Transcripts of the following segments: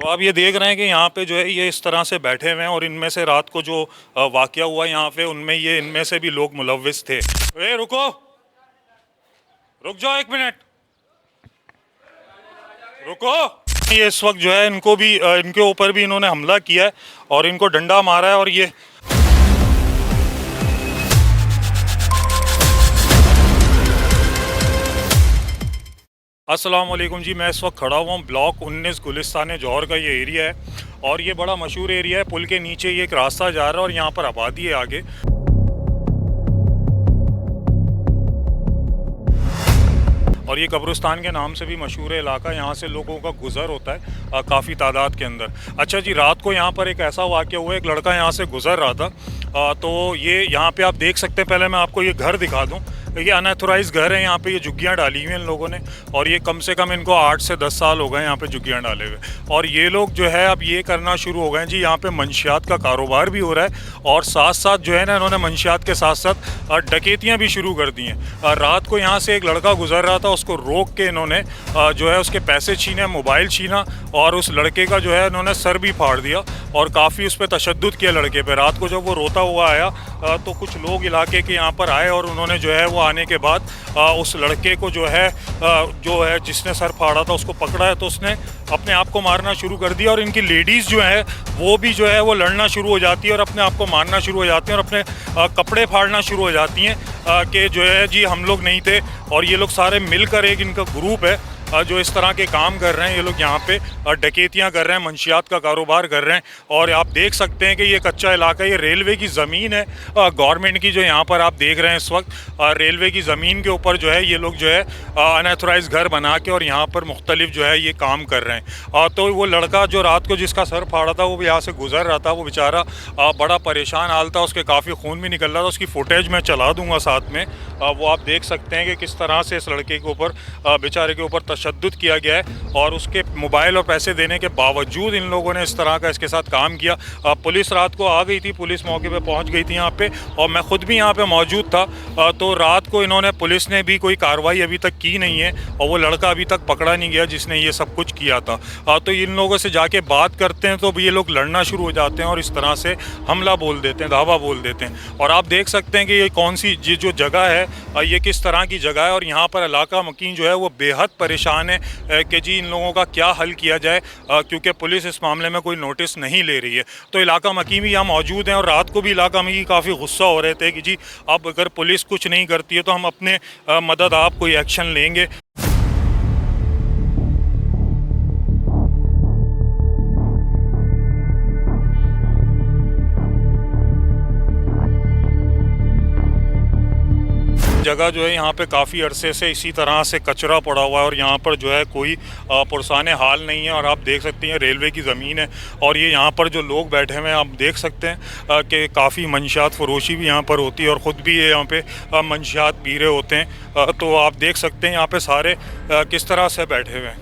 आप ये देख रहे हैं कि यहाँ पे जो है ये इस तरह से बैठे हुए हैं और इनमें से रात को जो वाकया हुआ यहाँ पे उनमें ये इनमें से भी लोग मुलव्विस थे। ए रुको, रुक जाओ एक मिनट, रुको। ये इस वक्त जो है इनको भी इनके ऊपर भी इन्होंने हमला किया है और इनको डंडा मारा है। और ये अस्सलाम वालेकुम जी, मैं इस वक्त खड़ा हुआ हूँ ब्लॉक 19 गुलिस्तान जौहर का ये एरिया है और ये बड़ा मशहूर एरिया है। पुल के नीचे ये एक रास्ता जा रहा है और यहाँ पर आबादी है आगे। और ये कब्रिस्तान के नाम से भी मशहूर है इलाका। यहाँ से लोगों का गुज़र होता है काफ़ी तादाद के अंदर। अच्छा जी, रात को यहाँ पर एक ऐसा वाक़या हुआ, एक लड़का यहाँ से गुज़र रहा था। तो ये यहाँ पे आप देख सकते हैं, पहले मैं आपको ये घर दिखा दूँ। ये अनऑथोराइज घर है, यहाँ पे ये झुग्गियाँ डाली हुई हैं इन लोगों ने और ये कम से कम इनको 8 से 10 साल हो गए यहाँ पे झुग्गियाँ डाले हुए। और ये लोग जो है अब ये करना शुरू हो गए जी, यहाँ पे मंशियात का कारोबार भी हो रहा है और साथ साथ जो है ना इन्होंने मंशियात के साथ साथ डकैतियाँ भी शुरू कर दी हैं। रात को यहाँ से एक लड़का गुजर रहा था, उसको रोक के इन्होंने जो है उसके पैसे छीने, मोबाइल छीना और उस लड़के का जो है इन्होंने सर भी फाड़ दिया और काफ़ी उस पर तशद्दुद किया लड़के पर। रात को जब वो रोता हुआ आया तो कुछ लोग इलाके के यहाँ पर आए और उन्होंने जो है वो आने के बाद उस लड़के को जो है जिसने सर फाड़ा था उसको पकड़ा है, तो उसने अपने आप को मारना शुरू कर दिया। और इनकी लेडीज़ जो है वो भी जो है वो लड़ना शुरू हो जाती है और अपने आप को मारना शुरू हो जाती हैं और अपने कपड़े फाड़ना शुरू हो जाती हैं कि जो है जी हम लोग नहीं थे। और ये लोग सारे मिलकर एक इनका ग्रुप है जो इस तरह के काम कर रहे हैं। ये लोग यहाँ पे डकैतियाँ कर रहे हैं, मंशियात का कारोबार कर रहे हैं। और आप देख सकते हैं कि ये कच्चा इलाका, ये रेलवे की ज़मीन है गवर्नमेंट की, जो यहाँ पर आप देख रहे हैं इस वक्त। रेलवे की ज़मीन के ऊपर जो है ये लोग जो है अनऑथोराइज घर बना के और यहाँ पर मुख्तलिफ जो है ये काम कर रहे हैं। तो वो लड़का जो रात को जिसका सर फाड़ा था वो यहाँ से गुजर रहा था, वो बेचारा बड़ा परेशान हाल था, उसके काफ़ी खून भी निकल रहा था। उसकी फुटेज मैं चला दूँगा साथ में, वो आप देख सकते हैं कि किस तरह से इस लड़के के ऊपर बेचारे के ऊपर तशद्दुद किया गया है और उसके मोबाइल और पैसे देने के बावजूद इन लोगों ने इस तरह का इसके साथ काम किया। पुलिस रात को आ गई थी, पुलिस मौके पे पहुंच गई थी यहाँ पे और मैं ख़ुद भी यहाँ पे मौजूद था। तो रात को इन्होंने, पुलिस ने भी कोई कार्रवाई अभी तक की नहीं है और वो लड़का अभी तक पकड़ा नहीं गया जिसने ये सब कुछ किया था। तो इन लोगों से जाके बात करते हैं तो ये लोग लड़ना शुरू हो जाते हैं और इस तरह से हमला बोल देते हैं, धावा बोल देते हैं। और आप देख सकते हैं कि ये कौन सी जो जगह है, ये किस तरह की जगह है। और यहाँ पर इलाका मकीन जो है वो बेहद परेशान है कि जी इन लोगों का क्या हल किया जाए, क्योंकि पुलिस इस मामले में कोई नोटिस नहीं ले रही है। तो इलाका मकीन भी यहाँ मौजूद हैं और रात को भी इलाका मकीन काफ़ी गुस्सा हो रहे थे कि जी अब अगर पुलिस कुछ नहीं करती है तो हम अपने मदद आप कोई एक्शन लेंगे। जगह जो है यहाँ पे काफ़ी अरसे से इसी तरह से कचरा पड़ा हुआ है और यहाँ पर जो है कोई पुरसाने हाल नहीं है। और आप देख सकते हैं रेलवे की ज़मीन है और ये यहाँ पर जो लोग बैठे हुए हैं आप देख सकते हैं कि काफ़ी मंशियात फ़रोशी भी यहाँ पर होती है और ख़ुद भी ये यहाँ पे मंशियात पी रहे होते हैं। तो आप देख सकते हैं यहाँ पे सारे किस तरह से बैठे हुए हैं।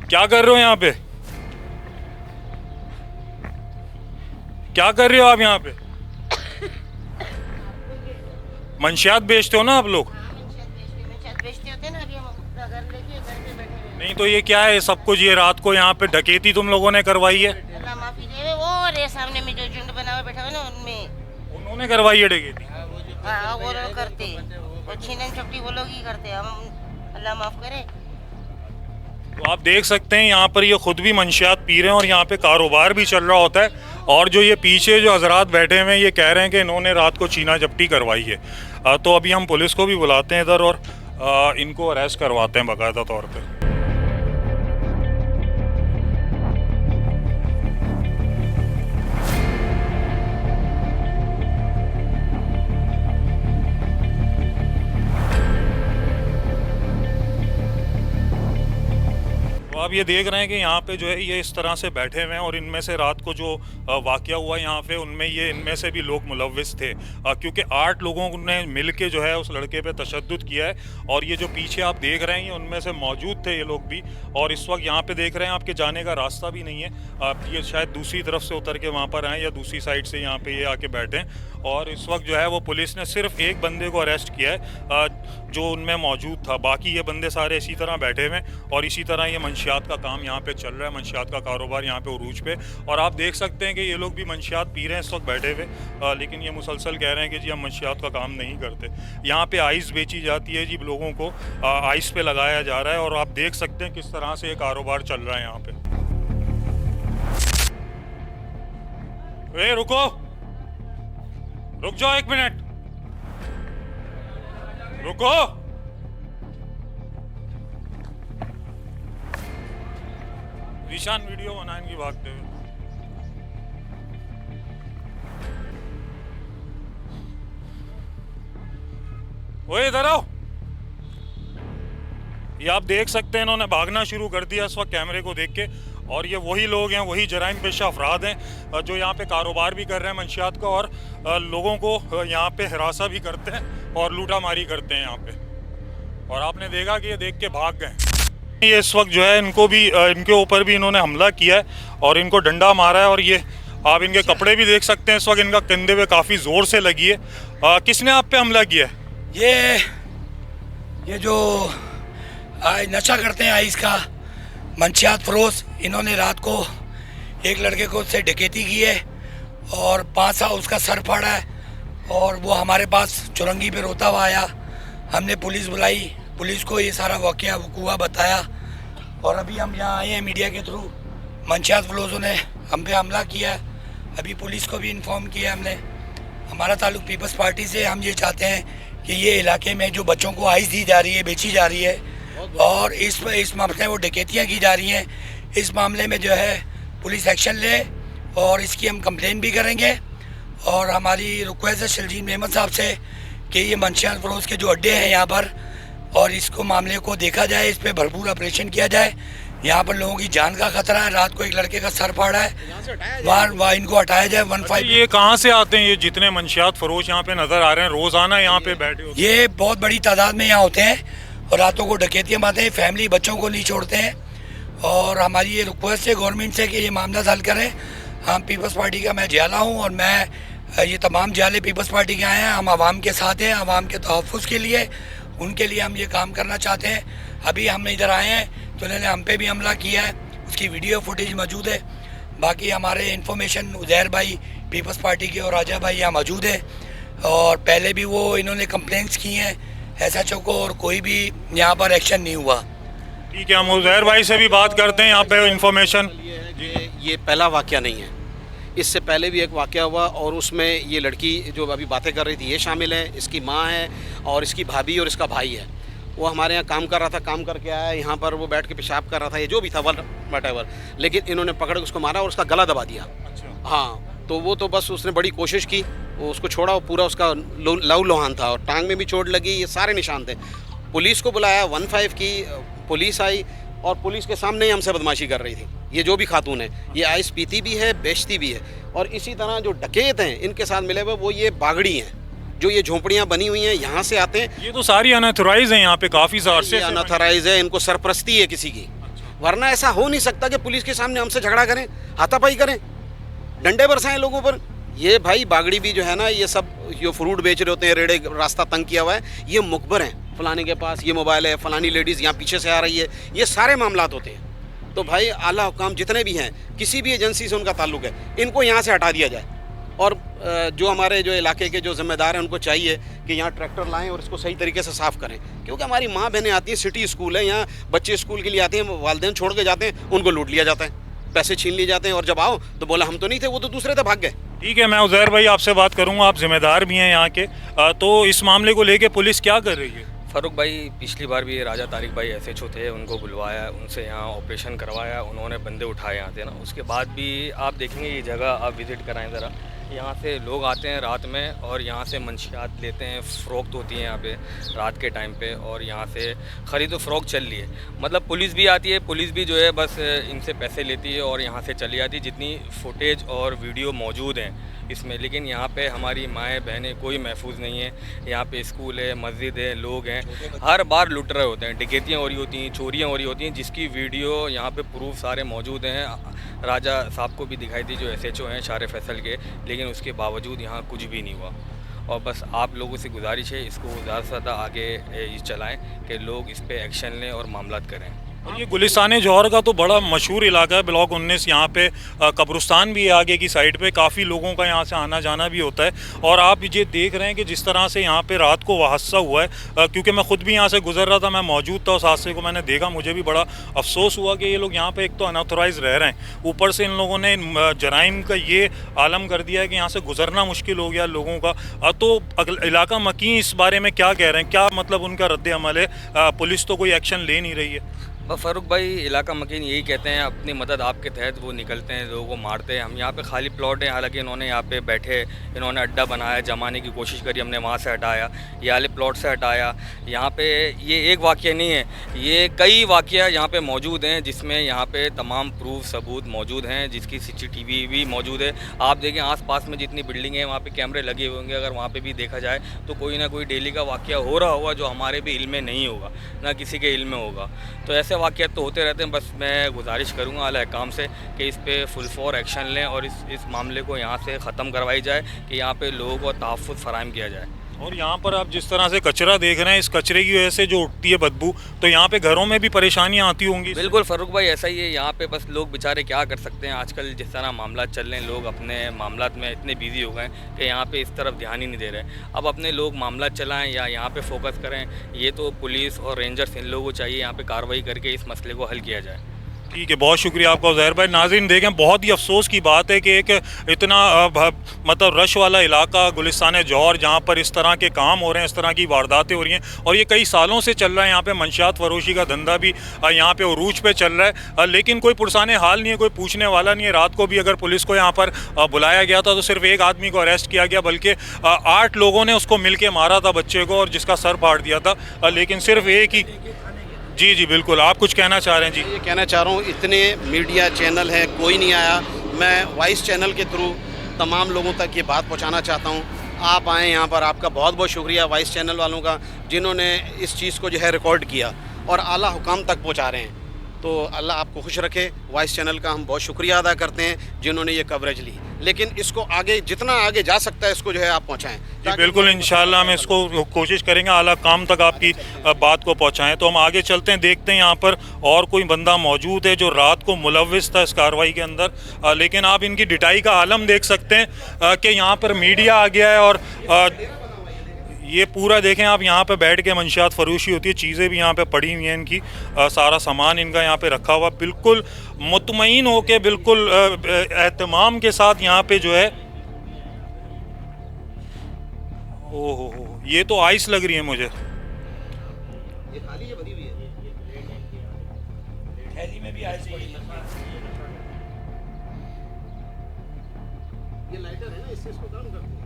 क्या कर रहे हो यहाँ पे, क्या कर रहे हो आप यहाँ पे? मंशियात बेचते हो ना आप लोग? नहीं तो ये क्या है सब कुछ, ये रात को यहाँ पे डकैती तुम लोगों ने करवाई है? वो सामने में जो झुंड बना हुआ बैठा हुआ ना उनमें उन्होंने करवाई है डकैती? हाँ वो लोग करते, वो छीनन चपटी वो लोग ही करते, हम अल्लाह माफ करे। तो आप देख सकते हैं यहाँ पर ये खुद भी मंशियात पी रहे हैं और यहाँ पे कारोबार भी चल रहा होता है। और जो ये पीछे जो हजरात बैठे हुए हैं ये कह रहे हैं कि इन्होंने रात को छीना झपटी करवाई है। तो अभी हम पुलिस को भी बुलाते हैं इधर और इनको अरेस्ट करवाते हैं बाकायदा तौर पे। आप ये देख रहे हैं कि यहाँ पे जो है ये इस तरह से बैठे हुए हैं और इनमें से रात को जो वाक़या हुआ यहाँ पे उनमें ये इनमें से भी लोग मुलव्विस थे, क्योंकि 8 लोगों ने मिल के जो है उस लड़के पे तशद्दुद किया है। और ये जो पीछे आप देख रहे हैं ये उनमें से मौजूद थे ये लोग भी। और इस वक्त यहाँ पे देख रहे हैं आपके जाने का रास्ता भी नहीं है, आप ये शायद दूसरी तरफ से उतर के वहाँ पर आएँ या दूसरी साइड से यहाँ पर ये आके बैठें। और इस वक्त जो है वो पुलिस ने सिर्फ एक बंदे को अरेस्ट किया है जो उनमें मौजूद था। बाकी ये बंदे सारे इसी तरह बैठे हुए हैं और इसी तरह ये मंशियात का काम यहाँ पे चल रहा है, मंशियात का कारोबार यहाँ पे उरूज पे। और आप देख सकते हैं कि ये लोग भी मंशियात पी रहे हैं इस वक्त बैठे हुए, लेकिन ये मुसलसल कह रहे हैं कि जी हम मंशियात का काम नहीं करते। यहाँ पे आइस बेची जाती है जी, लोगों को आइस पे लगाया जा रहा है और आप देख सकते हैं किस तरह से ये कारोबार चल रहा है यहाँ पे। रुको, रुक जाओ 1 मिनट, रुको। ईशान वीडियो बनाएंगे भागते हुए। ओए इधर आओ। ये आप देख सकते हैं इन्होंने भागना शुरू कर दिया इस वक्त कैमरे को देख के। और ये वही लोग हैं, वही जराइम पेशा अफराद हैं जो यहाँ पे कारोबार भी कर रहे हैं मंशियात का और लोगों को यहाँ पे हिरासा भी करते हैं और लूटा मारी करते हैं यहाँ पे। और आपने देखा कि ये देख के भाग गए। ये इस वक्त जो है इनको भी इनके ऊपर भी इन्होंने हमला किया है और इनको डंडा मारा है। और ये आप इनके कपड़े भी देख सकते हैं, इस वक्त इनका कंधे पे काफ़ी ज़ोर से लगी है। किसने आप पे हमला किया है? ये जो नशा करते हैं आइस का मंशियात फरोश, इन्होंने रात को एक लड़के को उससे डकैती की है और 5 साल उसका सर फाड़ा है। और वो हमारे पास चुरंगी पे रोता हुआ आया। हमने पुलिस बुलाई, पुलिस को ये सारा वकूआ बताया और अभी हम यहाँ आए हैं मीडिया के थ्रू। मंशियात फरोशों ने हम पे हमला किया है। अभी पुलिस को भी इन्फॉर्म किया हमने। हमारा ताल्लुक पीपल्स पार्टी से। हम ये चाहते हैं कि ये इलाके में जो बच्चों को आइस दी जा रही है, बेची जा रही है और इस मामले में वो डकैतियाँ की जा रही हैं, इस मामले में जो है पुलिस एक्शन ले और इसकी हम कंप्लेन भी करेंगे। और हमारी रिक्वेस्ट है शलजीन मेमन साहब से कि ये मंशियात फरोश के जो अड्डे हैं यहाँ पर, और इसको मामले को देखा जाए, इस पर भरपूर ऑपरेशन किया जाए। यहाँ पर लोगों की जान का खतरा है। रात को एक लड़के का सर फाड़ा है, वहाँ इनको हटाया जाए। 15 ये कहाँ से आते हैं? ये जितने मंशियात फरोश यहाँ पे नजर आ रहे हैं रोजाना यहाँ पे बैठे होते हैं? ये बहुत बड़ी तादाद में यहाँ होते हैं और रातों को डकैतियाँ मारते हैं, फैमिली बच्चों को नहीं छोड़ते हैं। और हमारी ये रिक्वेस्ट है गवर्नमेंट से कि ये मामला हल करें। हम पीपल्स पार्टी का मैं जियाला हूँ और मैं ये तमाम जियाले पीपल्स पार्टी के आए हैं। हम आवाम के साथ हैं, आवाम के तहफ़्फ़ुज़ के लिए, उनके लिए हम ये काम करना चाहते हैं। अभी हम इधर आए हैं तो उन्होंने हम पे भी हमला किया है, उसकी वीडियो फुटेज मौजूद है। बाकी हमारे इन्फॉर्मेशन उज़ैर भाई पीपल्स पार्टी के और राजा भाई यहाँ मौजूद है और पहले भी वो इन्होंने कंप्लेंट्स की हैं SHO को और कोई भी यहाँ पर एक्शन नहीं हुआ। ठीक है, हम उज़ैर भाई से भी बात करते हैं यहाँ पे इन्फॉर्मेशन। ये पहला वाक़या नहीं है, इससे पहले भी एक वाक़या हुआ और उसमें ये लड़की जो अभी बातें कर रही थी ये शामिल है, इसकी माँ है और इसकी भाभी और इसका भाई है। वो हमारे यहाँ काम कर रहा था, काम करके आया, यहाँ पर वो बैठ के पेशाब कर रहा था, ये जो भी था वटेवर, लेकिन इन्होंने पकड़ के उसको मारा और उसका गला दबा दिया। हाँ, तो वो तो बस उसने बड़ी कोशिश की, वो उसको छोड़ा, वो पूरा उसका लहू लुहान था और टांग में भी चोट लगी, ये सारे निशान थे। पुलिस को बुलाया, 15 की पुलिस आई और पुलिस के सामने ही हमसे बदमाशी कर रही थी। ये जो भी खातून है ये आइस पीती भी है, बेचती भी है। और इसी तरह जो डकैत हैं इनके साथ मिले हुए वो ये बागड़ी हैं, जो ये झोंपड़ियाँ बनी हुई हैं यहाँ से आते हैं। ये तो सारी अनऑथराइज हैं यहाँ पे, काफ़ी अरसे से अनऑथराइज है, इनको सरपरस्ती है किसी की। वरना ऐसा हो नहीं सकता कि पुलिस के सामने हमसे झगड़ा करें, हाथापाई करें, डंडे बरसाएं लोगों पर। ये भाई बागड़ी भी जो है ना, ये सब जो फ्रूट बेच रहे होते हैं, रेड़े रास्ता तंग किया हुआ है, ये मुखबर हैं। फलाने के पास ये मोबाइल है, फलानी लेडीज़ यहाँ पीछे से आ रही है, ये सारे मामलात होते हैं। तो भाई आला हुकाम जितने भी हैं, किसी भी एजेंसी से उनका ताल्लुक है, इनको यहाँ से हटा दिया जाए। और जो हमारे जो इलाके के जो ज़िम्मेदार हैं उनको चाहिए कि यहाँ ट्रैक्टर लाएं और इसको सही तरीके से साफ़ करें, क्योंकि हमारी माँ बहनें आती हैं, सिटी स्कूल है, यहाँ बच्चे स्कूल के लिए आते हैं, वालिदैन छोड़ के जाते हैं, उनको लूट लिया जाता है, पैसे छीन लिए जाते हैं और जब आओ तो बोला हम तो नहीं थे, वो तो दूसरे थे, भाग गए। ठीक है, मैं उज़ैर भाई आपसे बात करूँगा, आप जिम्मेदार भी हैं यहाँ के, तो इस मामले को लेके पुलिस क्या कर रही है? फ़ारूक भाई पिछली बार भी राजा तारिक भाई SHO थे, उनको बुलवाया, उनसे यहाँ ऑपरेशन करवाया, उन्होंने बंदे उठाए यहाँ से ना। उसके बाद भी आप देखेंगे ये जगह आप विज़िट कराएं ज़रा, यहाँ से लोग आते हैं रात में और यहाँ से मंशियात लेते हैं, फ़रोख्त होती है यहाँ पे रात के टाइम पे, और यहाँ से ख़रीदो फ़रोख्त चल रही है। मतलब पुलिस भी आती है, पुलिस भी जो है बस इनसे पैसे लेती है और यहाँ से चली जाती है, जितनी फुटेज और वीडियो मौजूद हैं इसमें। लेकिन यहाँ पे हमारी माएँ बहनें कोई महफूज नहीं है। यहाँ पे स्कूल है, मस्जिद है, लोग हैं, हर बार लुट रहे होते हैं, डकैतियाँ हो रही होती हैं, चोरियाँ हो रही होती हैं, जिसकी वीडियो यहाँ पे प्रूफ सारे मौजूद हैं। राजा साहब को भी दिखाई थी जो SHO हैं शारे फैसल के, लेकिन उसके बावजूद यहाँ कुछ भी नहीं हुआ। और बस आप लोगों से गुजारिश है इसको ज़्यादा से ज़्यादा आगे चलाएं कि लोग इस पे एक्शन लें और मामलात करें। और ये गुलिस्तान जौहर का तो बड़ा मशहूर इलाका है, ब्लॉक 19। यहाँ पे कब्रिस्तान भी है आगे की साइड पे, काफ़ी लोगों का यहाँ से आना जाना भी होता है। और आप ये देख रहे हैं कि जिस तरह से यहाँ पे रात को हादसा हुआ है, क्योंकि मैं ख़ुद भी यहाँ से गुजर रहा था, मैं मौजूद था उस हादसे को, मैंने देखा, मुझे भी बड़ा अफसोस हुआ कि ये लोग यहाँ पर एक तो अनऑथोराइज रह रहे हैं, ऊपर से इन लोगों ने जराइम का ये आलम कर दिया है कि यहाँ से गुजरना मुश्किल हो गया लोगों का। तो इलाका मकी इस बारे में क्या कह रहे हैं, क्या मतलब उनका रद्द अमल है? पुलिस तो कोई एक्शन ले नहीं रही है। फ़ारूक भाई, इलाका मकीन यही कहते हैं अपनी मदद आपके तहत वो निकलते हैं, लोगों को मारते हैं। हम यहाँ पे खाली प्लॉट है, हालांकि इन्होंने यहाँ पे बैठे, इन्होंने अड्डा बनाया, जमाने की कोशिश करी, हमने वहाँ से हटाया, ये वाले प्लॉट से हटाया। यहाँ पे ये एक वाक़या नहीं है, ये कई वाक़या यहाँ पे मौजूद हैं जिसमें यहाँ पे तमाम प्रूफ सबूत मौजूद हैं, जिसकी CCTV भी मौजूद है। आप देखें आस-पास में जितनी बिल्डिंग है वहाँ पर कैमरे लगे होंगे, अगर वहाँ पर भी देखा जाए तो कोई ना कोई डेली का वाक़या हो रहा होगा जो हमारे भी इल्म में नहीं होगा, ना किसी के इल्म में होगा। तो ऐसे वाक़यात तो होते रहते हैं। बस मैं गुजारिश करूँगा आला काम से कि इस पे फुल फॉर एक्शन लें और इस मामले को यहाँ से ख़त्म करवाई जाए कि यहाँ पे लोगों को तहफ़्फ़ुज़ फ़राहम किया जाए। और यहाँ पर आप जिस तरह से कचरा देख रहे हैं, इस कचरे की वजह से जो उठती है बदबू, तो यहाँ पे घरों में भी परेशानियाँ आती होंगी। बिल्कुल फ़ारूक भाई, ऐसा ही है। यहाँ पे बस लोग बेचारे क्या कर सकते हैं, आजकल जिस तरह मामला चल रहे हैं, लोग अपने मामलात में इतने बिजी हो गए कि यहाँ पे इस तरफ ध्यान ही नहीं दे रहे। अब अपने लोग मामला चलाएं या यहाँ पे फोकस करें, ये तो पुलिस और रेंजर्स इन लोगों को चाहिए यहाँ पे कार्रवाई करके इस मसले को हल किया जाए। ठीक है, बहुत शुक्रिया आपका ज़हर भाई। नाज़रीन देखें, बहुत ही अफसोस की बात है कि एक इतना मतलब रश वाला इलाका गुलिस्तान जौहर, जहाँ पर इस तरह के काम हो रहे हैं, इस तरह की वारदातें हो रही हैं, और ये कई सालों से चल रहा है। यहाँ पे मंशियात फरोशी का धंधा भी यहाँ पे उरूज पे चल रहा है, लेकिन कोई पुरसाने हाल नहीं है, कोई पूछने वाला नहीं है। रात को भी अगर पुलिस को यहाँ पर बुलाया गया था तो सिर्फ एक आदमी को अरेस्ट किया गया, बल्कि 8 लोगों ने उसको मिल के मारा था, बच्चे को, और जिसका सर फाड़ दिया था, लेकिन सिर्फ एक ही। जी बिल्कुल, आप कुछ कहना चाह रहे हैं? जी, ये कहना चाह रहा हूँ, इतने मीडिया चैनल हैं, कोई नहीं आया। मैं वॉइस चैनल के थ्रू तमाम लोगों तक ये बात पहुँचाना चाहता हूँ। आप आएँ यहाँ पर, आपका बहुत बहुत शुक्रिया वॉइस चैनल वालों का, जिन्होंने इस चीज़ को जो है रिकॉर्ड किया और आला हुकाम तक पहुँचा रहे हैं। तो अल्लाह आपको खुश रखे। वॉइस चैनल का हम बहुत शुक्रिया अदा करते हैं जिन्होंने ये कवरेज ली, लेकिन इसको आगे जितना आगे जा सकता है इसको जो है आप पहुँचाएँ। जी बिल्कुल, इंशाल्लाह हम इसको कोशिश करेंगे आला काम तक आपकी बात को पहुँचाएँ। तो हम आगे चलते हैं, देखते हैं यहाँ पर और कोई बंदा मौजूद है जो रात को मुलव्विस था इस कार्रवाई के अंदर। लेकिन आप इनकी डिटाई का आलम देख सकते हैं कि यहाँ पर मीडिया आ गया है, और ये पूरा देखें आप, यहाँ पे बैठ के मंशियात फरोशी होती है, चीज़ें भी यहाँ पे पड़ी हुई हैं इनकी, सारा सामान इनका यहाँ पे रखा हुआ, बिल्कुल मुतमईन हो के, बिल्कुल एहतमाम के साथ यहाँ पे जो है। ओहो, ये तो आइस लग रही है मुझे। ये खाली है, भरी हुई है, थैली में भी आइस पड़ी है। ये लाइटर है ना, इससे इसको गर्म करते हैं।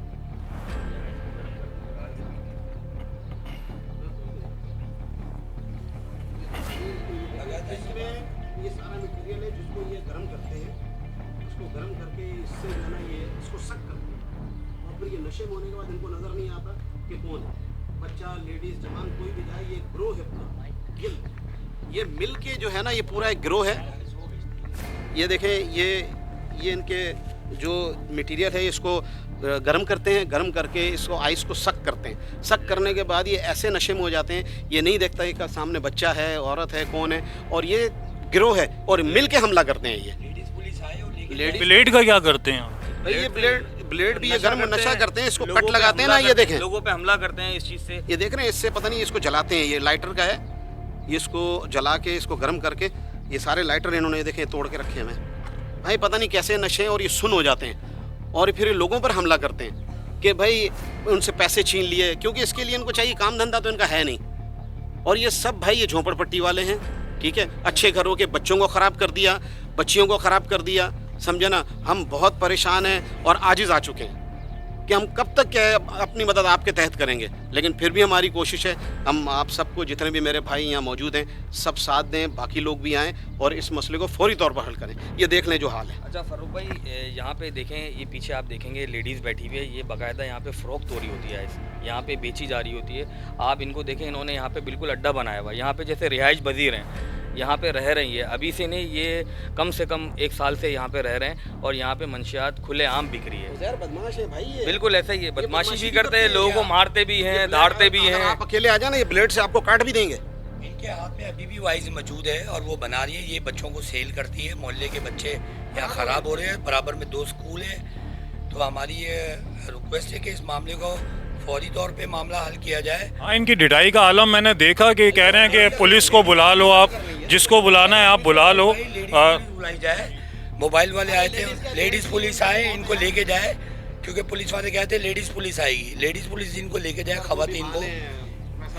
इसमें ये सारा मटेरियल है जिसको ये गर्म करते हैं, इसको गर्म करके इससे जो है ना ये इसको सक करते हैं, और फिर ये नशे में होने के बाद इनको नज़र नहीं आता कि कौन है, बच्चा, लेडीज़, जवान, कोई भी जाए, ये ग्रोह है पूरा। ये मिल के जो है ना ये पूरा एक ग्रोह है। ये देखें, ये इनके जो मटेरियल है इसको गर्म करते हैं, गर्म करके इसको आइस को सक करते हैं। सक करने के बाद ये ऐसे नशे में हो जाते हैं, ये नहीं देखता कि सामने बच्चा है, औरत है, कौन है, और ये गिरोह है और मिल के हमला करते हैं। ये लेडीज ब्लेड का क्या करते हैं आप? भाई ये ब्लेड भी ये गर्म नशा करते हैं, इसको कट लगाते हैं ना, ये देखें, लोगों पे हमला करते हैं इस चीज़ से। ये देख रहे हैं, इससे पता नहीं इसको जलाते हैं, ये लाइटर का है, ये इसको जला के इसको गर्म करके ये सारे लाइटर इन्होंने देखे तोड़ के रखे हैं। भाई पता नहीं कैसे नशे और ये सुन हो जाते हैं, और फिर लोगों पर हमला करते हैं कि भाई उनसे पैसे छीन लिए, क्योंकि इसके लिए इनको चाहिए काम धंधा तो इनका है नहीं। और ये सब भाई ये झोंपड़पट्टी वाले हैं, ठीक है, अच्छे घरों के बच्चों को ख़राब कर दिया, बच्चियों को ख़राब कर दिया, समझे ना। हम बहुत परेशान हैं और आजिज़ आ चुके हैं कि हम कब तक क्या अपनी मदद आपके तहत करेंगे, लेकिन फिर भी हमारी कोशिश है हम आप सबको, जितने भी मेरे भाई यहाँ मौजूद हैं, सब साथ दें, बाकी लोग भी आएँ और इस मसले को फौरी तौर पर हल करें। ये देख लें जो हाल है। अच्छा फ़ारूक भाई, यहाँ पे देखें, ये पीछे आप देखेंगे लेडीज़ बैठी हुई है, ये बाकायदा यहाँ पे फ़रोख्त हो रही होती है, यहाँ पे बेची जा रही होती है। आप इनको देखें, इन्होंने यहाँ पे बिल्कुल अड्डा बनाया हुआ है, यहाँ पे जैसे रिहाइश पजीर हैं, यहाँ पे रह रही है। अभी से नहीं, ये कम से कम 1 साल से यहाँ पे रह रहे हैं और यहाँ पे मंशियात खुलेआम बिक रही है। यार बदमाश है भाई ये। बिल्कुल ऐसा ही है, बदमाशी भी भी करते करते हैं, हैं लोगों को यार। मारते भी ये हैं, ब्लेड- धाड़ते भी अगर हैं। आप अकेले आ जाना, ये ब्लेड से आपको काट भी देंगे। इनके हाथ में अभी भी वाइज मौजूद है और वो बना रही है। ये बच्चों को सेल करती है। मोहल्ले के बच्चे यहाँ ख़राब हो रहे हैं। बराबर में 2 स्कूल है। तो हमारी ये रिक्वेस्ट है कि इस मामले को फौरी तौर पे मामला हल किया जाए। हाँ, इनकी ढिठाई का आलम मैंने देखा कि कह रहे हैं कि पुलिस को बुला लो, आप जिसको बुलाना है आप बुला लो। लेडीज पुलिस बुलाई जाए। मोबाइल वाले आए थे, लेडीज़ पुलिस आए, इनको लेके जाए, क्योंकि पुलिस वाले कहते हैं लेडीज़ पुलिस आएगी। लेडीज़ पुलिस इनको लेके जाए, खवातीन को,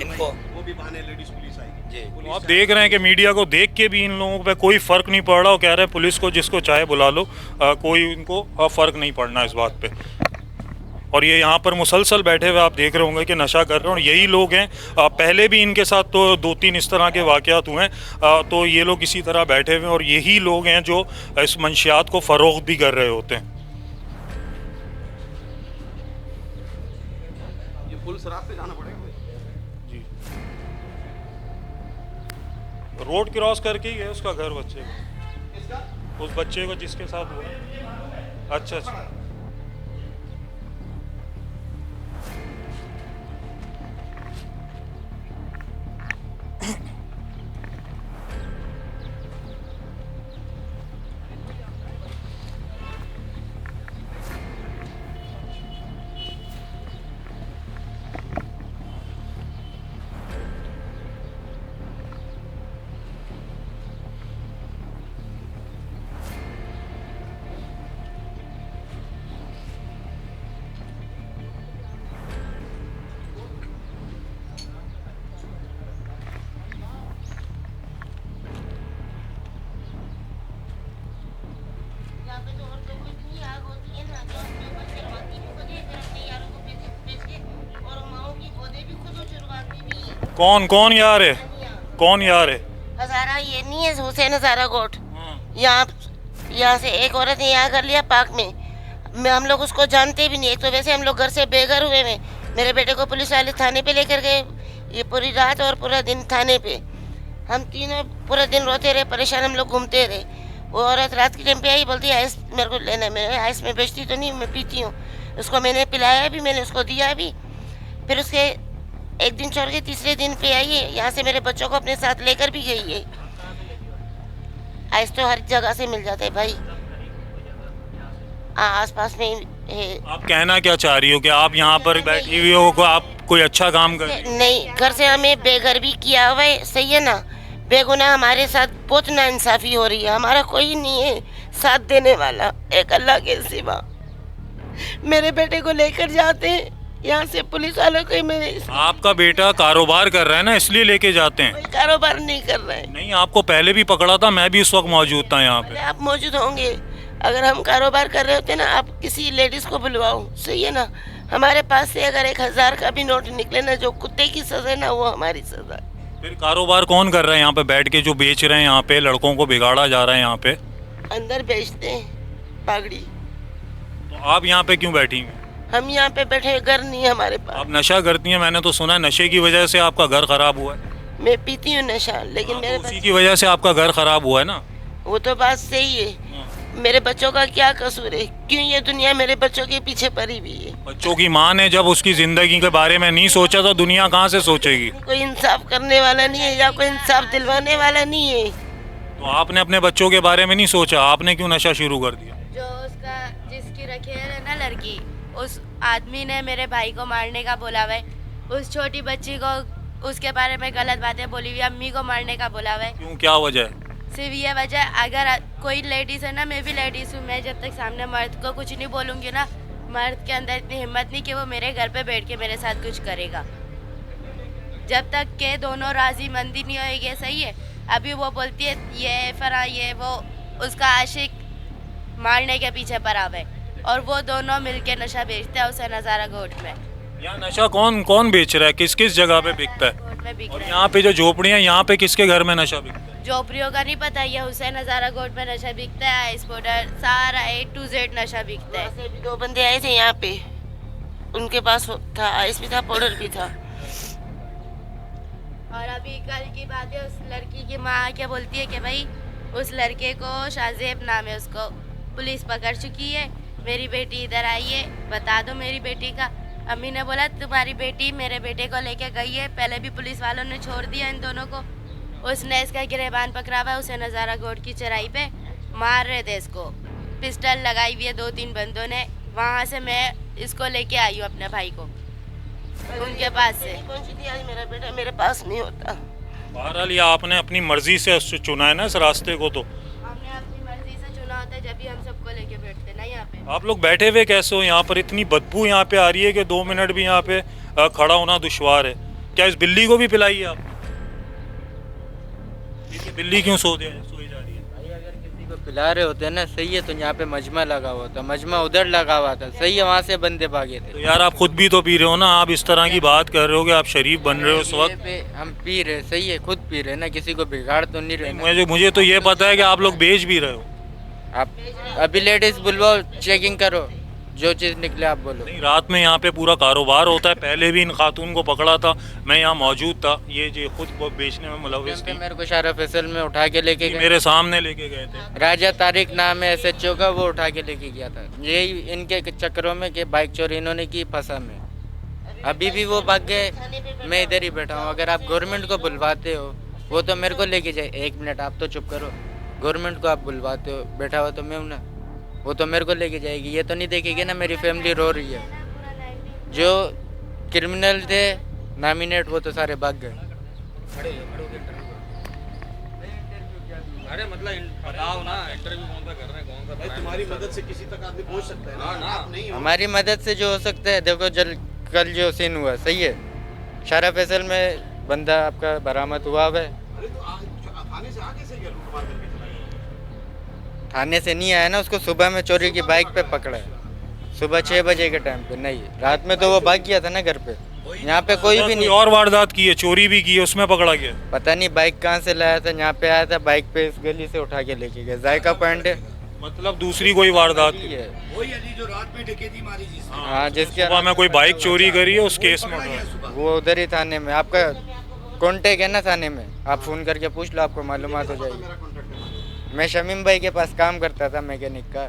इनको। वो भी बहाने लेडीज पुलिस आएगी जी। तो आप देख रहे हैं कि मीडिया को देख के भी इन लोगों पे कोई फ़र्क नहीं पड़ रहा। वो कह रहे हैं पुलिस को जिसको चाहे बुला लो, कोई इनको फ़र्क नहीं पड़ना इस बात पे। और ये यहाँ पर मुसलसल बैठे हुए आप देख रहे होंगे कि नशा कर रहे हैं। और यही लोग हैं, पहले भी इनके साथ तो 2-3 इस तरह के वाक़यात हुए हैं। तो ये लोग इसी तरह बैठे हुए हैं और यही लोग हैं जो इस मंशियात को फ़रोग़ भी कर रहे होते हैं। ये पुलिस रात पे जाना पड़ेगा। जी, रोड क्रॉस करके ही है उसका घर बच्चे का, उस बच्चे को जिसके साथ हुआ। अच्छा अच्छा। यहाँ पे तो औरतों को इतनी आग होती है ना कि अपने ऊपर शर्माती भी खुद है, फिर अपने यारों को बेच के, और माओं की गोदे भी खुद चुरवाती भी है। कौन कौन यार है? कौन यार है? हजारा ये नहीं है, हुसैन हजारा कोट। यहाँ से एक औरत ने यहाँ कर लिया पाक में। हम लोग उसको जानते भी नहीं। एक तो वैसे हम लोग घर से बेघर हुए हैं। मेरे बेटे को पुलिस वाले थाने पे लेकर गए, ये पूरी रात और पूरा दिन थाने पे। हम तीनों पूरा दिन रोते रहे, परेशान हम लोग घूमते रहे। वो औरत रात के टाइम पे आई, बोलती है आइस मेरे को लेना है। मैं आइस में बेचती तो नहीं, मैं पीती हूँ। उसको मैंने पिलाया भी, मैंने उसको दिया भी। फिर उसके एक दिन छोड़ के तीसरे दिन पे आई है, यहाँ से मेरे बच्चों को अपने साथ लेकर भी गई है। आइस तो हर जगह से मिल जाता है भाई, आस पास में है। आप कहना क्या चाह रही हो कि आप यहाँ पर बैठी हुई हो, को आप कोई अच्छा काम कर रही हो? नहीं, घर से हमें बेघर भी किया हुआ है, सही है ना। बेगुनाह हमारे साथ बहुत नाइंसाफी हो रही है। हमारा कोई नहीं है साथ देने वाला, एक अल्लाह के सिवा। मेरे बेटे को लेकर जाते हैं यहाँ से पुलिस वालों को। मैंने आपका बेटा कारोबार कर रहा है ना, इसलिए लेके जाते हैं। कोई कारोबार नहीं कर रहे हैं। नहीं, आपको पहले भी पकड़ा था, मैं भी उस वक्त मौजूद था यहाँ पे। आप मौजूद होंगे। अगर हम कारोबार कर रहे होते ना, आप किसी लेडीज को बुलवाओ, सही है ना। हमारे पास से अगर 1000 का भी नोट निकले ना, जो कुत्ते की सजा है ना, वो हमारी सजा है। फिर कारोबार कौन कर रहा है यहाँ पे बैठ के? जो बेच रहे हैं यहाँ पे, लड़कों को बिगाड़ा जा रहा है यहाँ पे। अंदर बेचते हैं पागड़ी। तो आप यहाँ पे क्यों बैठी हैं? हम यहाँ पे बैठे, घर नहीं है हमारे पास। आप नशा करती हैं, मैंने तो सुना है नशे की वजह से आपका घर खराब हुआ है। मैं पीती हूँ नशा, लेकिन हाँ, मेरे तो उसी की वजह से आपका घर खराब हुआ है ना। वो तो बात सही है। मेरे बच्चों का क्या कसूर है? क्यों ये दुनिया मेरे बच्चों के पीछे पड़ी हुई है? बच्चों की माँ ने जब उसकी जिंदगी के बारे में नहीं सोचा तो दुनिया कहाँ से सोचेगी? कोई इंसाफ करने वाला नहीं है, या कोई इंसाफ दिलवाने वाला नहीं है। तो आपने अपने बच्चों के बारे में नहीं सोचा, आपने क्यों नशा शुरू कर दिया? जो उसका जिसकी रखी है ना लड़की, उस आदमी ने मेरे भाई को मारने का बोला हुआ है। उस छोटी बच्ची को उसके बारे में गलत बातें बोली हुई, अम्मी को मारने का बोला हुआ है। क्यों, क्या वजह है? सिर्फ ये वजह, अगर कोई लेडीज़ है ना, मैं भी लेडीज़ हूँ, मैं जब तक सामने मर्द को कुछ नहीं बोलूँगी ना, मर्द के अंदर इतनी हिम्मत नहीं कि वो मेरे घर पे बैठ के मेरे साथ कुछ करेगा। जब तक के दोनों राजी मंदी नहीं होएगी, सही है। अभी वो बोलती है ये फरा ये वो, उसका आशिक मारने के पीछे पड़ा हुआ है, और वो दोनों मिलके नशा बेचते हैं उसे नज़ारा गोट में। यहाँ नशा कौन कौन बेच रहा है, किस किस जगह पे बिकता है? गोट में बिक और रहा है। यहाँ पे जो झोपड़ियाँ, यहाँ पे किसके घर में नशा बिकता है? झोपड़ियों का नहीं पता, ये हुसैन हजारा गोट में नशा बिकता है, आइस पाउडर, सारा A to Z नशा बिकता है। ऐसे भी 2 बंदे आए थे यहाँ पे, उनके पास था आइस भी था, पाउडर भी था। और अभी कल की बात है, उस लड़की की माँ क्या बोलती है कि भाई उस लड़के को शाहजेब नाम है, उसको पुलिस पकड़ चुकी है, मेरी बेटी इधर आई है, बता दो मेरी बेटी का। अम्मी ने बोला तुम्हारी बेटी मेरे बेटे को लेके गई है, पहले भी पुलिस वालों ने छोड़ दिया इन दोनों को। उसने इसका गिरबान पकड़ा हुआ है, उसे नज़ारा घोट की चढ़ाई पे मार रहे थे इसको, पिस्टल लगाई हुई है 2-3 बंदों ने। वहाँ से मैं इसको लेके आई हूँ अपने भाई को उनके पास से। कौन सी थी आज मेरा बेटा मेरे पास नहीं होता। बहरहाल ये आपने अपनी मर्जी से उससे चुना है ना इस रास्ते को, तो हमने अपनी मर्जी से चुना होता है, जब भी हम सबको लेके बैठते ना यहाँ पे। आप लोग बैठे हुए कैसे हो यहाँ पर? इतनी बदबू यहाँ पे आ रही है कि 2 मिनट भी यहाँ पे खड़ा होना दुश्वार है। क्या इस बिल्ली को भी पिलाई है आप? ये बिल्ली क्यों सोई जा रही है? भाई अगर किसी को पिला रहे होते ना सही है, तो यहाँ पे मजमा लगा हुआ था, मजमा उधर लगा हुआ था, सही है, वहाँ से बंदे भागे तो थे। यार आप खुद भी तो पी रहे हो ना, आप इस तरह की बात कर रहे हो कि आप शरीफ बन रहे हो इस ये वक्त। पे हम पी रहे, सही है, खुद पी रहे ना, किसी को बिगाड़ तो नहीं रहे ना। मुझे तो ये पता है कि आप लोग बेच भी रहे हो। आप अभी लेडीज बुलवाओ, चेकिंग करो, जो चीज़ निकले आप बोलो। नहीं, रात में यहाँ पे पूरा कारोबार होता है। पहले भी इन खातून को पकड़ा था, मैं यहाँ मौजूद था, ये जो खुद वो बेचने में मुलविस थी, मेरे को शारा फैसल में उठा के लेके गए, मेरे सामने लेके गए थे। राजा तारिक नाम है SHO का, वो उठा के लेके गया था। यही इनके चक्करों में कि बाइक चोरी इन्होंने की, फंसा में, अभी भी वो भाग गए, मैं इधर ही बैठा हूँ। अगर आप गवर्नमेंट को बुलवाते हो, वो तो मेरे को लेके जाए। 1 मिनट आप तो चुप करो, गवर्नमेंट को आप बुलवाते हो, बैठा हुआ तो मैं हूँ ना, वो तो मेरे को लेके जाएगी। ये तो नहीं देखेगी ना मेरी फैमिली रो रही है। जो क्रिमिनल थे नॉमिनेट, वो तो सारे भाग गए। अरे मतलब बताओ ना, इंटरव्यू कौन सा कर रहे हैं, कौन सा तुम्हारी मदद से किसी तक आदमी पहुंच सकता है ना, आप नहीं हो। हमारी मदद से जो हो सकता है, देखो कल जो सीन हुआ, सही है, शारा फैसल में बंदा आपका बरामद हुआ है। अरे तो थाने से आगे से गया लूट मार करके चला गया। थाने से नहीं आया ना, उसको सुबह में चोरी की बाइक पे पकड़ा है, सुबह 6 बजे के टाइम पे। नहीं, रात में तो वो भाग गया था ना घर पे, यहाँ पे कोई भी नहीं। और वारदात की है, चोरी भी की है, उसमें पकड़ा गया। पता नहीं बाइक कहाँ से लाया था, यहाँ पे आया था बाइक पे, इस गली से उठा के लेके गया। जायका पॉइंट है, मतलब दूसरी कोई वारदात की है। वही अली जो रात में डकैती मारी जिसने। हाँ, जिसके सुबह में कोई बाइक चोरी करी है, उस केस में वो उधर ही थाने में, आपका कॉन्टेक्ट है ना थाने में, आप फ़ोन करके पूछ लो, आपको मालूमात हो जाएगी। मैं शमीम भाई के पास काम करता था, मैकेनिक का।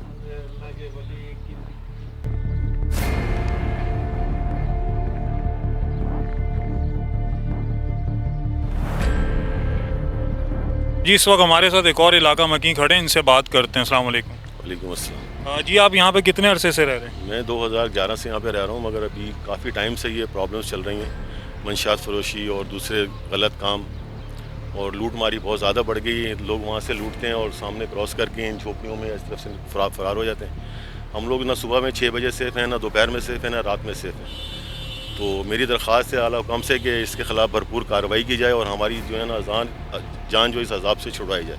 जी, इस वक्त हमारे साथ एक और इलाका मकी खड़े हैं, इनसे बात करते हैं। अस्सलाम वालेकुम। वालेकुम अस्सलाम। जी, आप यहाँ पे कितने अरसे से रह रहे हैं? मैं 2011 से यहाँ पे रह रहा हूँ, मगर अभी काफ़ी टाइम से ये प्रॉब्लम्स चल रही हैं। मंशियात फरोशी और दूसरे गलत काम और लूट मारी बहुत ज़्यादा बढ़ गई है। लोग वहाँ से लूटते हैं और सामने क्रॉस करके इन झोपड़ियों में इस तरफ से फरार हो जाते हैं। हम लोग ना सुबह में 6 बजे सेफ़ हैं, ना दोपहर में सेफ़ हैं, ना रात में सेफ़ हैं। तो मेरी दरख्वास्त है आला हुकाम से कि इसके ख़िलाफ़ भरपूर कार्रवाई की जाए और हमारी जो है ना जान जो इस अजाब से छुड़वाई जाए।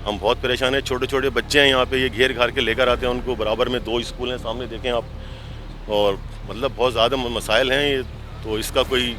हम बहुत परेशान हैं, छोटे छोटे बच्चे हैं यहाँ पे, ये घेर घार के लेकर आते हैं उनको। बराबर में 2 स्कूल हैं, सामने देखें आप, और मतलब बहुत ज़्यादा मसाइल हैं ये। तो इसका कोई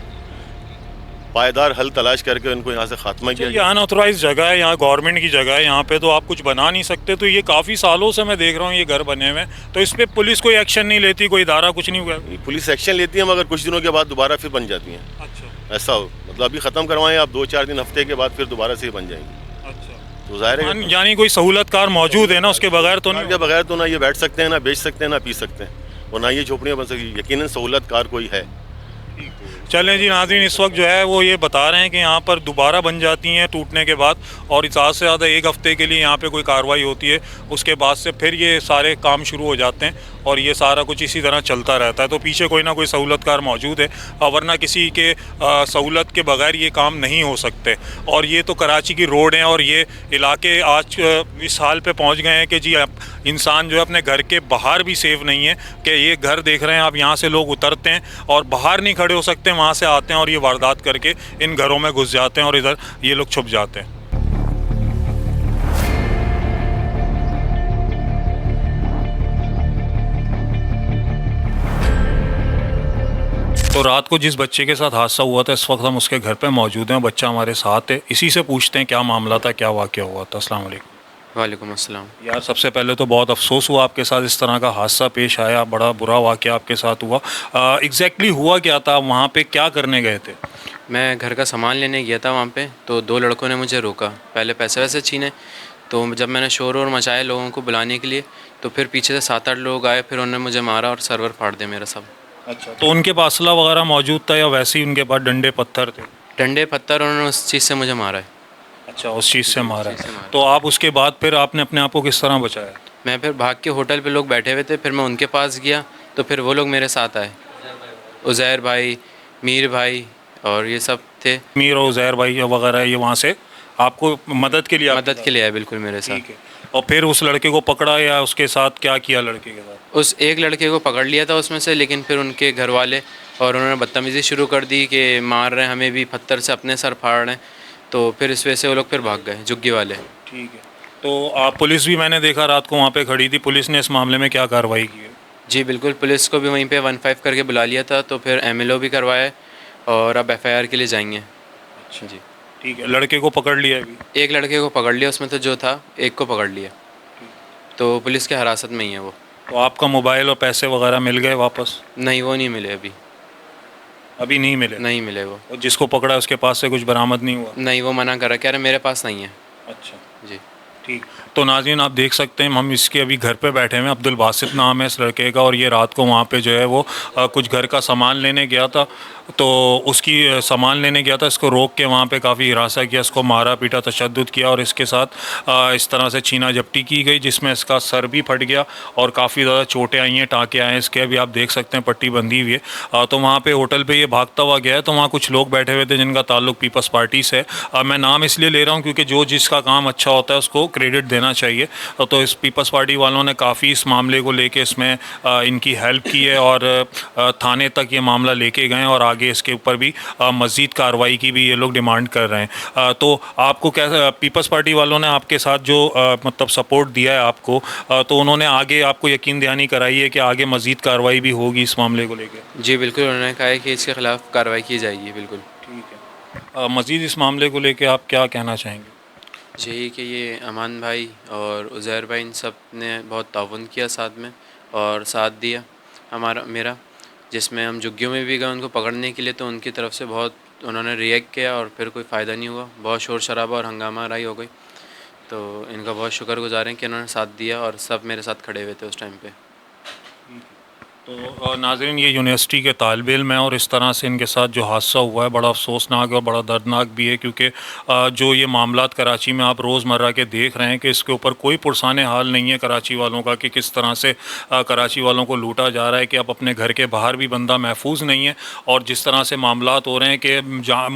पायदार हल तलाश करके उनको यहाँ से खात्मा किया ये जाए। अनऑथराइज जगह है, यहाँ गवर्नमेंट की जगह है, यहाँ पे तो आप कुछ बना नहीं सकते। तो ये काफ़ी सालों से मैं देख रहा हूँ ये घर बने हुए, तो इस पर पुलिस कोई एक्शन नहीं लेती, कोई इदारा कुछ नहीं हुआ? पुलिस एक्शन लेती है मगर कुछ दिनों के बाद दोबारा फिर बन जाती हैं। अच्छा ऐसा हो, मतलब अभी ख़त्म करवाएं आप, 2-4 दिन हफ्ते के बाद फिर दोबारा से बन जाएंगी। अच्छा, तो जाहिर है यानी कोई सहूलतकार मौजूद है ना, उसके बगैर तो नहीं? के बगैर तो ना ये बैठ सकते हैं, ना बेच सकते हैं, ना पी सकते हैं, और ना ये झोपड़ियाँ बन सकती। यकीनन सहूलतकार कोई है। चलें जी नाज़रीन, इस वक्त जो है वो ये बता रहे हैं कि यहाँ पर दोबारा बन जाती हैं टूटने के बाद, और ज़्यादा से ज़्यादा 1 हफ़्ते के लिए यहाँ पे कोई कार्रवाई होती है, उसके बाद से फिर ये सारे काम शुरू हो जाते हैं और ये सारा कुछ इसी तरह चलता रहता है। तो पीछे कोई ना कोई सहूलतकार मौजूद है, वरना किसी के सहूलत के बगैर ये काम नहीं हो सकते। और ये तो कराची की रोड हैं और ये इलाके आज इस हाल पे पहुँच गए हैं कि जी इंसान जो है अपने घर के बाहर भी सेफ़ नहीं है। कि ये घर देख रहे हैं आप, यहाँ से लोग उतरते हैं और बाहर नहीं खड़े हो सकते, वहाँ से आते हैं और ये वारदात करके इन घरों में घुस जाते हैं और इधर ये लोग छुप जाते हैं। तो रात को जिस बच्चे के साथ हादसा हुआ था, इस वक्त हम उसके घर पे मौजूद हैं, बच्चा हमारे साथ है, इसी से पूछते हैं क्या मामला था, क्या वाक़या हुआ था। अस्सलाम वालेकुम। वालेकुम अस्सलाम। यार, सबसे पहले तो बहुत अफसोस हुआ आपके साथ इस तरह का हादसा पेश आया, बड़ा बुरा वाक़या आपके साथ हुआ। एग्जैक्टली हुआ क्या था, वहाँ पे क्या करने गए थे? मैं घर का सामान लेने गया था वहाँ पे, तो दो लड़कों ने मुझे रोका। पहले पैसे वैसे छीने, तो जब मैंने शोर और मचाया लोगों को बुलाने के लिए, तो फिर पीछे से 7-8 लोग आए, फिर उन्होंने मुझे मारा और सर्वर फाड़ दिया मेरा सब। अच्छा, तो उनके पास असला वगैरह मौजूद था या वैसे ही उनके पास डंडे पत्थर थे? डंडे पत्थर, उन्होंने उस चीज़ से मुझे मारा है। अच्छा, उस चीज़ से मारा चीज़ से है। मारा। तो आप उसके बाद फिर आपने अपने आप को किस तरह बचाया? मैं फिर भाग के होटल पे लोग बैठे हुए थे, फिर मैं उनके पास गया, तो फिर वो लोग मेरे साथ आए। उज़ैर भाई, मीर भाई और ये सब थे। मीर और उज़ैर भाई वगैरह ये वहाँ से आपको मदद के लिए मदद के लिए आए बिल्कुल मेरे साथ। ठीक है। और फिर उस लड़के को पकड़ा या उसके साथ क्या किया लड़के के साथ? उस एक लड़के को पकड़ लिया था उसमें से, लेकिन फिर उनके घर वाले और उन्होंने बदतमीज़ी शुरू कर दी कि मार रहे हैं हमें भी, पत्थर से अपने सर फाड़ रहे हैं। तो फिर इस वजह से वो लोग फिर भाग गए, झुग्गी वाले। ठीक है। तो आप पुलिस भी मैंने देखा रात को वहाँ पे खड़ी थी, पुलिस ने इस मामले में क्या कार्रवाई की है? जी बिल्कुल, पुलिस को भी वहीं पे 15 करके बुला लिया था, तो फिर MLO भी करवाए और अब FIR के लिए जाएंगे। अच्छा जी। ठीक है, लड़के को पकड़ लिया अभी? एक लड़के को पकड़ लिया उसमें, तो जो था एक को पकड़ लिया, तो पुलिस के हिरासत में ही है वो। तो आपका मोबाइल और पैसे वगैरह मिल गए वापस? नहीं, वो नहीं मिले अभी। अभी नहीं मिले? नहीं मिले वो। और जिसको पकड़ा उसके पास से कुछ बरामद नहीं हुआ? नहीं, वो मना कर रहा, कह रहे मेरे पास नहीं है। अच्छा जी। ठीक। तो नाज़रीन आप देख सकते हैं हम इसके अभी घर पे बैठे हैं, अब्दुल बासित नाम है इस लड़के का, और ये रात को वहाँ पे जो है वो कुछ घर का सामान लेने गया था, तो उसकी सामान लेने गया था, इसको रोक के वहाँ पे काफ़ी हिरासा किया, इसको मारा पीटा, तशद्दुद किया और इसके साथ इस तरह से छीना झपटी की गई, जिसमें इसका सर भी फट गया और काफ़ी ज़्यादा चोटें आई हैं, टाँके आए हैं इसके, अभी आप देख सकते हैं पट्टी बंधी हुई है। तो वहाँ पे होटल पे ये भागता हुआ गया है, तो वहाँ कुछ लोग बैठे हुए थे जिनका ताल्लुक पीपल्स पार्टी से है। मैं नाम इसलिए ले रहा हूँ क्योंकि जो जिसका काम अच्छा होता है उसको क्रेडिट देना चाहिए। तो इस पीपल्स पार्टी वालों ने काफ़ी इस मामले को लेके इसमें इनकी हेल्प की है और थाने तक ये मामला लेके गए और आगे इसके ऊपर भी मज़ीद कार्रवाई की भी ये लोग डिमांड कर रहे हैं। तो आपको क्या पीपल्स पार्टी वालों ने आपके साथ जो मतलब सपोर्ट दिया है आपको, तो उन्होंने आगे आपको यकीन दहानी कराई है कि आगे मज़ीद कार्रवाई भी होगी इस मामले को लेकर? जी बिल्कुल, उन्होंने कहा है कि इसके ख़िलाफ़ कार्रवाई की जाएगी। बिल्कुल। ठीक है। मज़ीद इस मामले को लेकर आप क्या कहना चाहेंगे? यही कि ये अमान भाई और उज़ैर भाई इन सब ने बहुत ताउन किया साथ में और साथ दिया मेरा, जिसमें हम झुग्गियों में भी गए उनको पकड़ने के लिए, तो उनकी तरफ से बहुत उन्होंने रिएक्ट किया और फिर कोई फ़ायदा नहीं हुआ, बहुत शोर शराबा और हंगामा राई हो गई। तो इनका बहुत शुक्रगुजार हैं कि इन्होंने साथ दिया और सब मेरे साथ खड़े हुए थे उस टाइम पे। तो नाज़रीन ये यूनिवर्सिटी के तालिब इल्म है और इस तरह से इनके साथ जो हादसा हुआ है बड़ा अफसोसनाक और बड़ा दर्दनाक भी है, क्योंकि जो ये मामलात कराची में आप रोज़मर्रा के देख रहे हैं कि इसके ऊपर कोई पुरसाने हाल नहीं है कराची वालों का कि किस तरह से कराची वालों को लूटा जा रहा है कि अब अपने घर के बाहर भी बंदा महफूज नहीं है, और जिस तरह से मामलात हो रहे हैं कि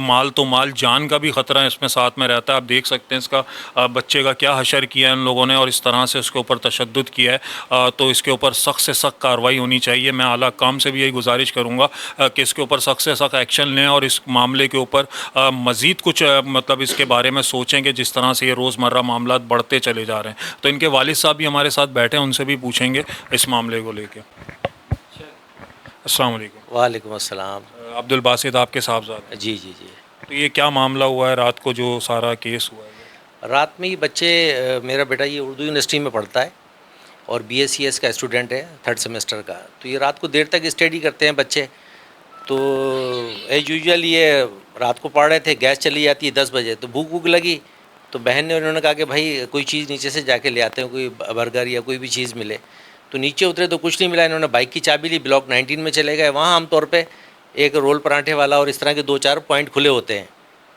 माल तो माल जान का भी ख़तरा इसमें साथ में रहता है। आप देख सकते हैं इसका बच्चे का क्या हशर किया है इन लोगों ने और इस तरह से उसके ऊपर तशद्दुद किया है। तो इसके ऊपर सख्त से सख्त कार्रवाई होनी चाहिए। मैं आला काम से भी यही गुजारिश करूँगा कि इसके ऊपर सख्त से सख्त एक्शन लें और इस मामले के ऊपर मज़ीद कुछ मतलब इसके बारे में सोचें कि जिस तरह से ये रोज़मर्रा मामला बढ़ते चले जा रहे हैं। तो इनके वालिद साहब भी हमारे साथ बैठे हैं, उनसे भी पूछेंगे इस मामले को लेके। अस्सलाम वालेकुम। वालेकुम अस्सलाम। अब्दुल बासित आपके साहबजादे? जी जी जी। तो ये क्या मामला हुआ है रात को जो सारा केस हुआ है? रात में ये बच्चे, मेरा बेटा ये उर्दू यूनिवर्सिटी में पढ़ता है और BScs का स्टूडेंट है 3rd सेमेस्टर का। तो ये रात को देर तक स्टडी करते हैं बच्चे। तो एज यूजुअल ये रात को पढ़ रहे थे, गैस चली जाती है 10 बजे, तो भूख भूख लगी, तो बहन ने उन्होंने कहा कि भाई कोई चीज़ नीचे से जाके ले आते हैं, कोई बर्गर या कोई भी चीज़ मिले। तो नीचे उतरे तो कुछ नहीं मिला, इन्होंने बाइक की चाबी ली, ब्लॉक 19 में चले गए। वहाँ आमतौर पर एक रोल पराठे वाला और इस तरह के 2-4 पॉइंट खुले होते हैं।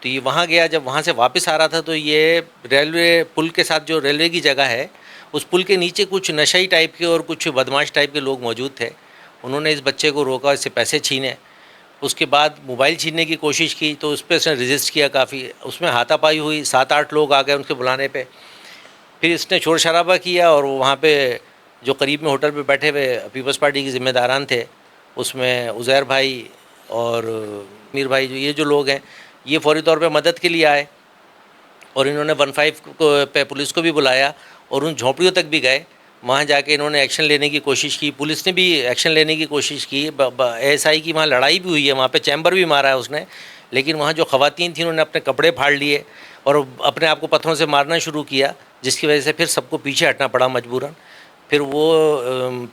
तो ये वहाँ गया, जब वहाँ से वापस आ रहा था तो ये रेलवे पुल के साथ जो रेलवे की जगह है, उस पुल के नीचे कुछ नशाई टाइप के और कुछ बदमाश टाइप के लोग मौजूद थे। उन्होंने इस बच्चे को रोका, इससे पैसे छीने, उसके बाद मोबाइल छीनने की कोशिश की, तो उस पर इसने रजिस्ट किया काफ़ी, उसमें हाथापाई हुई, 7-8 लोग आ गए उनके बुलाने पे। फिर इसने शोर शराबा किया और वहाँ पे जो करीब में होटल पे बैठे हुए पीपल्स पार्टी के ज़िम्मेदारान थे, उसमें उज़ैर भाई और मीर भाई, जो ये जो लोग हैं, ये फौरी तौर पे मदद के लिए आए और इन्होंने 15 पे पुलिस को भी बुलाया और उन झोंपड़ियों तक भी गए। वहाँ जाके इन्होंने एक्शन लेने की कोशिश की, पुलिस ने भी एक्शन लेने की कोशिश की। ASI की वहाँ लड़ाई भी हुई है, वहाँ पे चैम्बर भी मारा है उसने, लेकिन वहाँ जो ख़वातीन थी उन्होंने अपने कपड़े फाड़ लिए और अपने आप को पत्थरों से मारना शुरू किया, जिसकी वजह से फिर सबको पीछे हटना पड़ा मजबूरन। फिर वो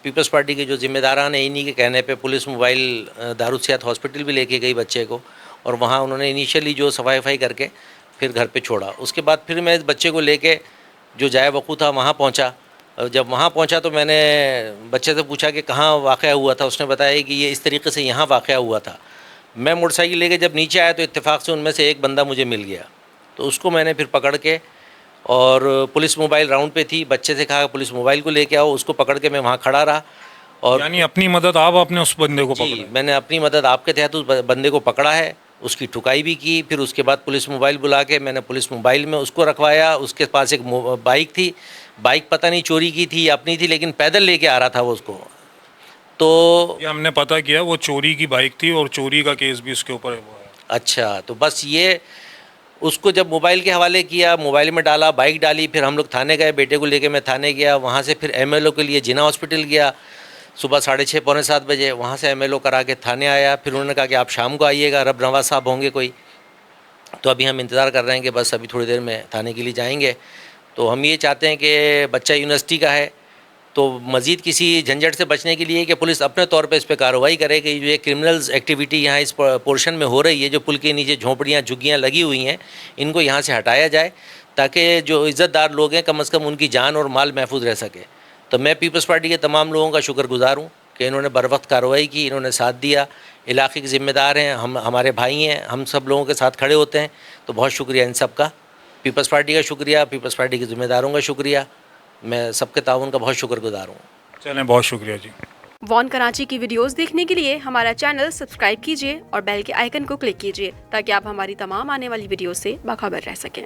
पीपल्स पार्टी के जो ज़िम्मेदारान हैं, इन्हीं के कहने पे पुलिस मोबाइल दारुसियात हॉस्पिटल भी लेके गई बच्चे को, और वहाँ उन्होंने इनिशियली जो सफाई वफाई करके फिर घर पे छोड़ा। उसके बाद फिर मैं इस बच्चे को लेके जो जाए वकू था वहाँ पहुँचा। जब वहाँ पहुँचा तो मैंने बच्चे से पूछा कि कहाँ वाक़या हुआ था। उसने बताया कि ये इस तरीके से यहाँ वाक़या हुआ था। मैं मोटरसाइकिल लेके जब नीचे आया तो इत्तेफाक से उनमें से एक बंदा मुझे मिल गया, तो उसको मैंने फिर पकड़ के, और पुलिस मोबाइल राउंड पे थी, बच्चे से कहा पुलिस मोबाइल को लेके आओ। उसको पकड़ के मैं वहाँ खड़ा रहा और यानी अपनी मदद आप आपने उस बंदे को जी, पकड़ा? मैंने अपनी मदद आपके तहत उस बंदे को पकड़ा है, उसकी ठुकाई भी की। फिर उसके बाद पुलिस मोबाइल बुला के मैंने पुलिस मोबाइल में उसको रखवाया। उसके पास एक बाइक थी, बाइक पता नहीं चोरी की थी या अपनी थी, लेकिन पैदल लेके आ रहा था वो उसको। तो ये हमने पता किया वो चोरी की बाइक थी और चोरी का केस भी उसके ऊपर है वो है। अच्छा, तो बस ये उसको जब मोबाइल के हवाले किया, मोबाइल में डाला, बाइक डाली, फिर हम लोग थाने गए, बेटे को लेके मैं थाने गया। वहाँ से फिर एमएलओ के लिए जिना हॉस्पिटल गया सुबह 6:30 पौने 7 बजे। वहाँ से एमएलओ करा के थाने आया। फिर उन्होंने कहा कि आप शाम को आइएगा, रब नवाज साहब होंगे कोई। तो अभी हम इंतज़ार कर रहे हैं कि बस अभी थोड़ी देर में थाने के लिए जाएंगे। तो हम ये चाहते हैं कि बच्चा यूनिवर्सिटी का है, तो मज़ीद किसी झंझट से बचने के लिए कि पुलिस अपने तौर पे इस पर कार्रवाई करे कि जो ये क्रिमिनल्स एक्टिविटी यहाँ इस पोर्शन में हो रही है, जो पुल के नीचे झोंपड़ियाँ झुग्गियाँ लगी हुई हैं, इनको यहाँ से हटाया जाए ताकि जो इज़्ज़तदार लोग हैं कम से कम उनकी जान और माल महफूज रह सके। तो मैं पीपल्स पार्टी के तमाम लोगों का शुक्रगुजार हूँ कि इन्होंने बर वक्त कार्रवाई की, इन्होंने साथ दिया। इलाके के ज़िम्मेदार हैं, हम हमारे भाई हैं, हम सब लोगों के साथ खड़े होते हैं। तो बहुत शुक्रिया इन सब का, पीपल्स पार्टी का शुक्रिया, पीपल्स पार्टी के ज़िम्मेदारों का शुक्रिया। मैं सबके ताउन का बहुत शुक्रगुजार हूँ। चलें, बहुत शुक्रिया जी। वॉन कराची की वीडियोस देखने के लिए हमारा चैनल सब्सक्राइब कीजिए और बेल के आइकन को क्लिक कीजिए ताकि आप हमारी तमाम आने वाली वीडियो से बाखबर रह सकें।